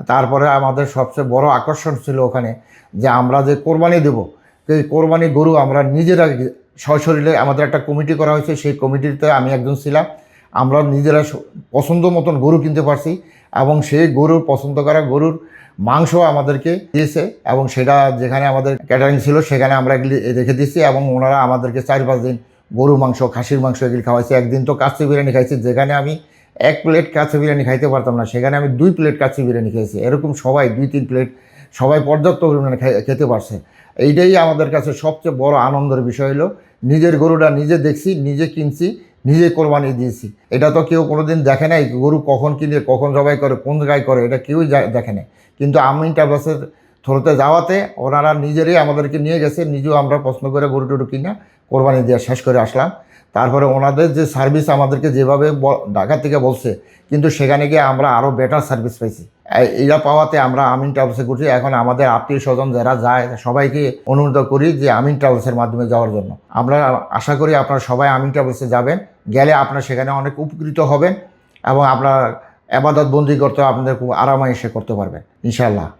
তারপরে আমাদের সবচেয়ে বড় আকর্ষণ ছিল ওখানে যে আমরা যে কোরবানি দেব, সেই কোরবানি গরু আমরা নিজেরা সশরীরে, আমাদের একটা কমিটি করা হয়েছে, সেই কমিটিতে আমি একজন ছিলাম। আমরা নিজেরা পছন্দ মতন গরু কিনতে পারছি এবং সেই গরুর পছন্দ করা গরুর মাংস আমাদেরকে দিয়েছে এবং সেটা যেখানে আমাদের ক্যাটারিং ছিল সেখানে আমরা এগুলি রেখে দিয়েছি এবং ওনারা আমাদেরকে 4-5 দিন গরু মাংস, খাসির মাংস এগুলি খাওয়াইছে। একদিন তো কাচ্চি বিরিয়ানি খাইছি, যেখানে আমি 1 প্লেট কাচ্চি বিরিয়ানি খাইতে পারতাম না, সেখানে আমি 2 প্লেট কাচ্চি বিরিয়ানি খেয়েছি। এরকম সবাই 2-3 প্লেট সবাই পর্যাপ্ত পরিমাণে খেতে পারছে। এইটাই আমাদের কাছে সবচেয়ে বড় আনন্দের বিষয় হলো নিজের গরুটা নিজে দেখছি, নিজে কিনছি, নিজে কোরবানি দিয়েছি। এটা তো কেউ কোনোদিন দেখে নাই, গরু কখন কিনে, কখন জবাই করে, কোন জায়গায় করে, এটা কেউই দেখে নাই। কিন্তু আমিন ট্রাভেলসের থ্রুতে যাওয়াতে ওনারা নিজেরাই আমাদেরকে নিয়ে গেছে, নিজেও আমরা পছন্দ করে গরু টরু কিনা কোরবানি দিয়ে শেষ করে আসলাম। তারপরে ওনাদের যে সার্ভিস আমাদেরকে যেভাবে ঢাকা থেকে বলছে, কিন্তু সেখানে গিয়ে আমরা আরও বেটার সার্ভিস পাইছি। এইটা পাওয়াতে আমরা আমিন ট্রাভেলসে ঘুরছি। এখন আমাদের আত্মীয় স্বজন যারা যায় সবাইকে অনুরোধ করি যে আমিন ট্রাভেলসের মাধ্যমে যাওয়ার জন্য। আমরা আশা করি আপনারা সবাই আমিন ট্রাভেলসে যাবেন, গেলে আপনারা সেখানে অনেক উপকৃত হবেন এবং আপনার ইবাদত বন্দি করতে আপনাদের খুব আরামায়েশে করতে পারবেন ইনশাআল্লাহ।